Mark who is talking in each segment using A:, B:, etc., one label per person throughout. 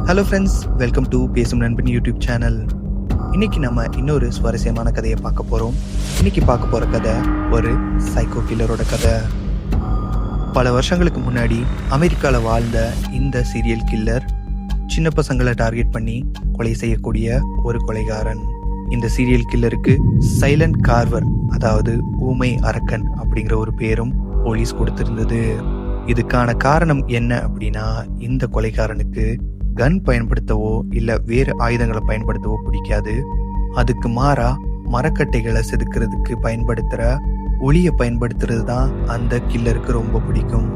A: Hello friends, welcome to பேசும் நண்பன் YouTube channel. இன்னைக்கு நம்ம இன்னொரு சுவாரஸ்யமான கதையை பார்க்க போகிறோம். இன்னைக்கு பார்க்க போகிற கதை ஒரு சைக்கோ கில்லரோட கதை. பல வருஷங்களுக்கு முன்னாடி அமெரிக்காவில் வாழ்ந்த இந்த சீரியல் கில்லர் சின்ன பசங்களை டார்கெட் பண்ணி கொலை செய்யக்கூடிய ஒரு கொலைகாரன். இந்த சீரியல் கில்லருக்கு சைலண்ட் கார்வர், அதாவது ஊமை அரக்கன் அப்படிங்கிற ஒரு பேரும் போலீஸ் கொடுத்திருந்தது. இதுக்கான காரணம் என்ன அப்படின்னா, இந்த கொலைகாரனுக்கு கன் பயன்படுத்தவோ இல்லை வேறு ஆயுதங்களை பயன்படுத்தவோ பிடிக்காது. அதுக்கு மாறா மரக்கட்டைகளை செதுக்கிறதுக்கு பயன்படுத்துகிற ஒளியை பயன்படுத்துறது தான் அந்த கில்லருக்கு ரொம்ப பிடிக்கும்.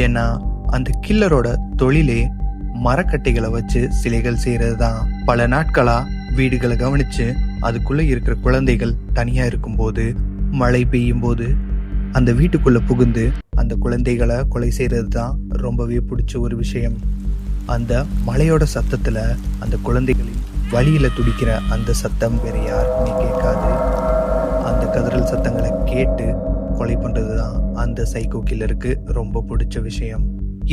A: ஏன்னா அந்த கில்லரோட தொழிலே மரக்கட்டைகளை வச்சு சிலைகள் செய்கிறது தான். பல நாட்களாக வீடுகளை கவனித்து அதுக்குள்ளே இருக்கிற குழந்தைகள் தனியாக இருக்கும்போது, மழை பெய்யும் போது அந்த வீட்டுக்குள்ளே புகுந்து அந்த குழந்தைகளை கொலை செய்கிறது தான் ரொம்பவே பிடிச்ச ஒரு விஷயம். அந்த மழையோட சத்தத்தில் அந்த குழந்தைகளின் வழியில் துடிக்கிற அந்த சத்தம் வேற யாருக்குமே கேட்காது. அந்த கதறல் சத்தங்களை கேட்டு கொலை பண்ணுறது தான் அந்த சைக்கோ கில்லருக்கு ரொம்ப பிடிச்ச விஷயம்.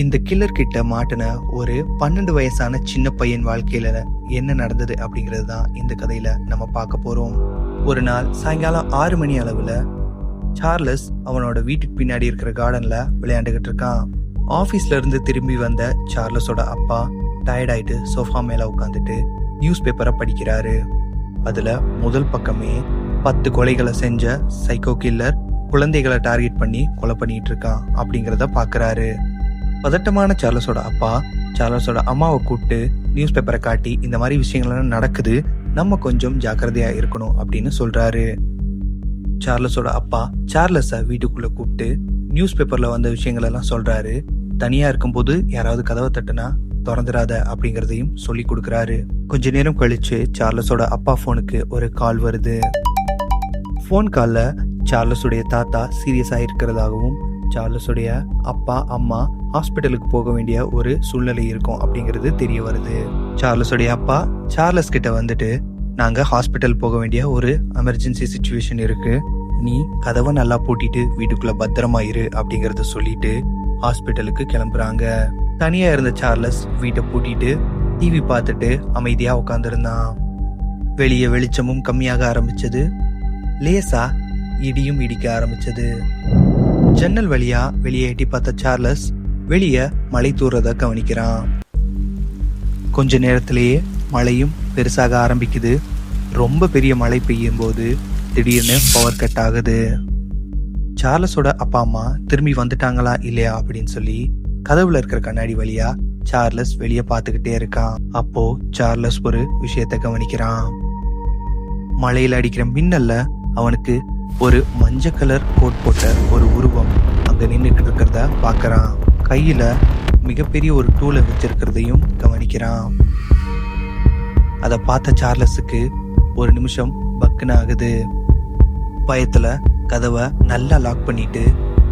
A: இந்த கில்லர் கிட்ட மாட்டின ஒரு 12 வயசான சின்ன பையன் வாழ்க்கையில என்ன நடந்தது அப்படிங்கிறது தான் இந்த கதையில நம்ம பார்க்க போறோம். ஒரு நாள் சாயங்காலம் 6 மணி அளவில் சார்லஸ் அவனோட வீட்டுக்கு பின்னாடி இருக்கிற கார்டன்ல விளையாண்டுகிட்டு இருக்கான். ஆஃபீஸ்ல இருந்து திரும்பி வந்த சார்லஸோட அப்பா டயர்டாயிட்டு சோஃபா மேல உட்காந்துட்டு நியூஸ் பேப்பரை படிக்கிறாரு. அதுல முதல் பக்கமே 10 கொலைகளை செஞ்ச சைக்கோ கில்லர் குழந்தைகளை டார்கெட் பண்ணி கொலை பண்ணிட்டு இருக்கான் அப்படிங்கிறத பாக்குறாரு. பதட்டமான சார்லஸோட அப்பா சார்லஸோட அம்மாவை கூப்பிட்டு நியூஸ் பேப்பரை காட்டி, இந்த மாதிரி விஷயங்கள்லாம் நடக்குது, நம்ம கொஞ்சம் ஜாக்கிரதையா இருக்கணும் அப்படின்னு சொல்றாரு. சார்லஸோட அப்பா சார்லஸை வீட்டுக்குள்ள கூப்பிட்டு நியூஸ் பேப்பர்ல வந்த விஷயங்கள் எல்லாம் சொல்றாரு. தனியா இருக்கும்போது யாராவது கதவை தட்டுனா திறந்துடாத அப்படிங்கறதையும் சொல்லி கொடுக்கறாரு. கொஞ்ச நேரம் கழிச்சு சார்லஸோட அப்பா போனுக்கு ஒரு கால் வருது. போன் கால்ல சார்லஸுடைய தாத்தா சீரியஸா இருக்கிறதாகவும், சார்லஸுடைய அப்பா அம்மா ஹாஸ்பிட்டலுக்கு போக வேண்டிய ஒரு சூழ்நிலை இருக்கும் அப்படிங்கிறது தெரிய வருது. சார்லஸுடைய அப்பா சார்லஸ் கிட்ட வந்துட்டு, நாங்க ஹாஸ்பிட்டல் போக வேண்டிய ஒரு எமர்ஜென்சி சிச்சுவேஷன் இருக்கு, நீ கதவை நல்லா பூட்டிட்டு வீட்டுக்குள்ள பத்திரமா இரு அப்படிங்கறத சொல்லிட்டு ஹாஸ்பிட்டலுக்கு கிளம்புறாங்க. தனியா இருந்த சார்லஸ் வீட்டை பூட்டிட்டு டிவி பார்த்துட்டு அமைதியா உட்காந்துருந்தான். வெளியே வெளிச்சமும் கம்மியாக ஆரம்பிச்சது. லேசா இடியும் இடிக்க ஆரம்பிச்சது. ஜன்னல் வழியா வெளியே எட்டி பார்த்த சார்லஸ் வெளியே மழை தூறத கவனிக்கிறான். கொஞ்ச நேரத்திலேயே மழையும் பெருசாக ஆரம்பிக்குது. ரொம்ப பெரிய மழை பெய்யும் போது திடீர்னு பவர் கட் ஆகுது. சார்லஸோட அப்பா அம்மா திரும்பி வந்துட்டாங்களா இல்லையா அப்படின்னு சொல்லி கதவுல இருக்கிற கண்ணாடி வழியா சார்லஸ் வெளியே பார்த்துக்கிட்டே இருக்கான். அப்போ சார்லஸ் ஒரு விஷயத்த கவனிக்கிறான். மழையில அடிக்கிற மின்னல்ல அவனுக்கு ஒரு மஞ்சள் கலர் கோட் போட்ட ஒரு உருவம் அங்க நின்றுட்டு இருக்கிறத பாக்குறான். கையில மிகப்பெரிய ஒரு டூலை வச்சிருக்கிறதையும் கவனிக்கிறான். அதை பார்த்த சார்லஸுக்கு ஒரு நிமிஷம் பக்குன்னு ஆகுது. பயத்துல கதவை நல்லா லாக் பண்ணிட்டு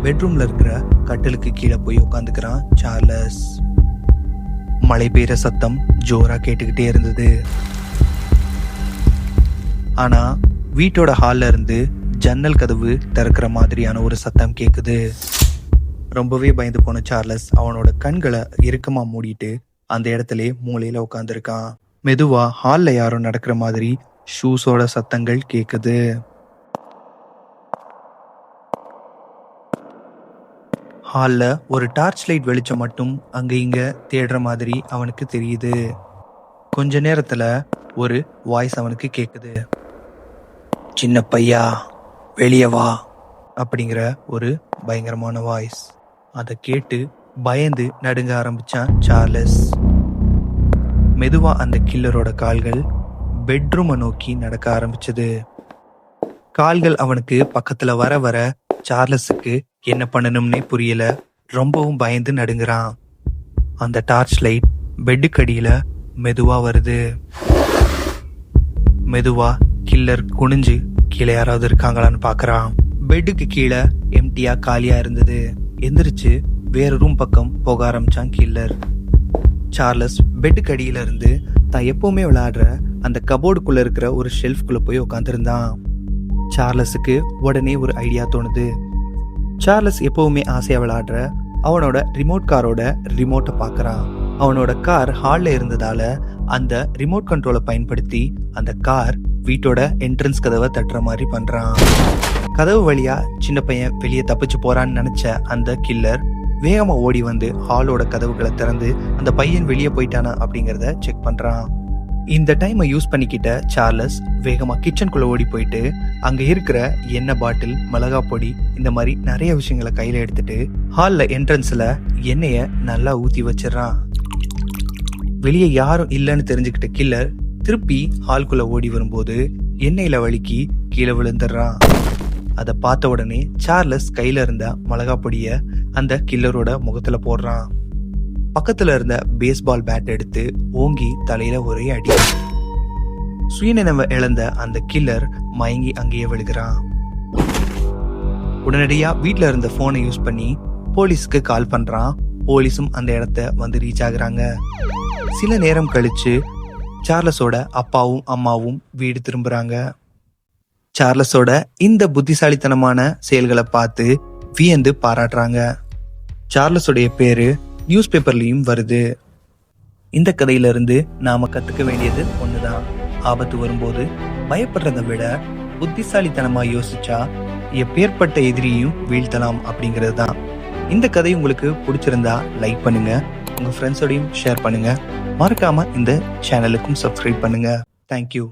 A: பெட்ரூம்ல இருக்கிற கட்டிலுக்கு கீழே போய் உட்காந்துக்கிறான் சார்லஸ். மழை பெய்யுற சத்தம் ஜோரா கேட்டுக்கிட்டே இருந்தது. ஆனா வீட்டோட ஹால்ல இருந்து ஜன்னல் கதவு திறக்கிற மாதிரியான ஒரு சத்தம் கேக்குது. ரொம்பவே பயந்து போன சார்லஸ் அவனோட கண்களை இறுக்கமா மூடிட்டு அந்த இடத்துல மூலையில உட்காந்துருக்கான். மெதுவா ஹால்ல யாரும் நடக்கிற மாதிரி ஷூஸோட சத்தங்கள் கேக்குது. ஹால்ல ஒரு டார்ச் லைட் வெளிச்சம் மட்டும் அங்க இங்க தேடுற மாதிரி அவனுக்கு தெரியுது. கொஞ்ச நேரத்துல ஒரு வாய்ஸ் அவனுக்கு கேக்குது. சின்ன பையா வெளியே வா அப்படிங்கிற ஒரு பயங்கரமான வாய்ஸ். அதை கேட்டு பயந்து நடுங்க ஆரம்பிச்சான் சார்லஸ். மெதுவா அந்த கில்லரோட கால்கள் பெட்ரூமை நோக்கி நடக்க ஆரம்பிச்சது. கால்கள் அவனுக்கு பக்கத்துல வர வர சார்லஸுக்கு என்ன பண்ணணும்னே புரியல. ரொம்பவும் பயந்து நடுங்குறான். அந்த டார்ச் லைட் பெட்டுக்கடியில மெதுவா வருது. மெதுவா கில்லர் குனிஞ்சு கீழே யாராவது இருக்காங்களான்னு பாக்குறான். பெட்டுக்கு கீழே எம்டியா காலியா இருந்தது. எந்திரிச்சு வேற ரூம் பக்கம் போக ஆரம்பிச்சான் கில்லர். சார்லஸ் பெட்டுக்கு அடியில இருந்து தான் எப்பவுமே விளையாடுற அந்த கபோர்டுக்குள்ள இருக்கிற ஒரு ஷெல்ஃப்குள்ள போய் உட்காந்துருந்தான். சார்லஸுக்கு உடனே ஒரு ஐடியா தோணுது. சார்லஸ் எப்பவுமே ஆசையா விளையாடுற அவனோட ரிமோட் காரோட ரிமோட்டை பார்க்கறான். அவனோட கார் ஹால்ல இருந்ததால அந்த ரிமோட் கண்ட்ரோலை பயன்படுத்தி அந்த கார் வீட்டோட என்ட்ரன்ஸ் கதவை தட்டுற மாதிரி பண்றான். கதவு வழியா சின்ன பையன் வெளியே தப்பிச்சு போறான்னு நினைச்ச அந்த கில்லர் வேகமா ஓடி வந்து ஹாலோட கதவுகளை திறந்து அந்த பையன் வெளியே போயிட்டானா அப்படிங்கறத செக் பண்றான். இந்த டைமை யூஸ் பண்ணிக்கிட்ட சார்லஸ் வேகமா கிச்சனுக்குள்ள ஓடி போயிட்டு அங்க இருக்கிற எண்ணெய் பாட்டில், மிளகா பொடி, இந்த மாதிரி நிறைய விஷயங்களை கையில எடுத்துட்டு ஹால்ல என்ட்ரன்ஸ்ல எண்ணெய நல்லா ஊத்தி வச்சிடறான். வெளியே யாரும் இல்லைன்னு தெரிஞ்சுக்கிட்ட கில்லர் திருப்பி ஹால்குள்ள ஓடி வரும்போது எண்ணெயில வழுக்கி கீழே விழுந்துடுறான். அதை பார்த்த உடனே சார்லஸ் கையில இருந்த மிளகா பொடிய அந்த கில்லரோட முகத்துல போடுறான். பக்கத்துல இருந்த பேஸ்பால் பேட் எடுத்து ஓங்கி தலையில ஒரே அடி. சுயநினைவை இழந்த அந்த கில்லர் மயங்கி அங்கேயே விழுகிறான். உடனடியா வீட்டுல இருந்த போனை யூஸ் பண்ணி போலீஸ்க்கு கால் பண்றான். போலீஸும் அந்த இடத்த வந்து ரீச் ஆகுறாங்க. சில நேரம் கழிச்சு சார்லஸோட அப்பாவும் அம்மாவும் வீடு திரும்புறாங்க. சார்லஸோட இந்த புத்திசாலித்தனமான செயல்களை பார்த்து வியந்து பாராட்டுறாங்க. சார்லஸோடைய பேரு நியூஸ் பேப்பர்லயும் வருது. இந்த கதையில இருந்து நாம கத்துக்க வேண்டியது ஒண்ணுதான். ஆபத்து வரும்போது பயப்படுறதை விட புத்திசாலித்தனமா யோசிச்சா எப்பேற்பட்ட எதிரியும் வீழ்த்தலாம் அப்படிங்கிறது தான். இந்த கதை உங்களுக்கு பிடிச்சிருந்தா லைக் பண்ணுங்க, உங்க ஃப்ரெண்ட்ஸோடையும் ஷேர் பண்ணுங்க. மறக்காம இந்த சேனலுக்கும் சப்ஸ்கிரைப் பண்ணுங்க. தேங்க்யூ.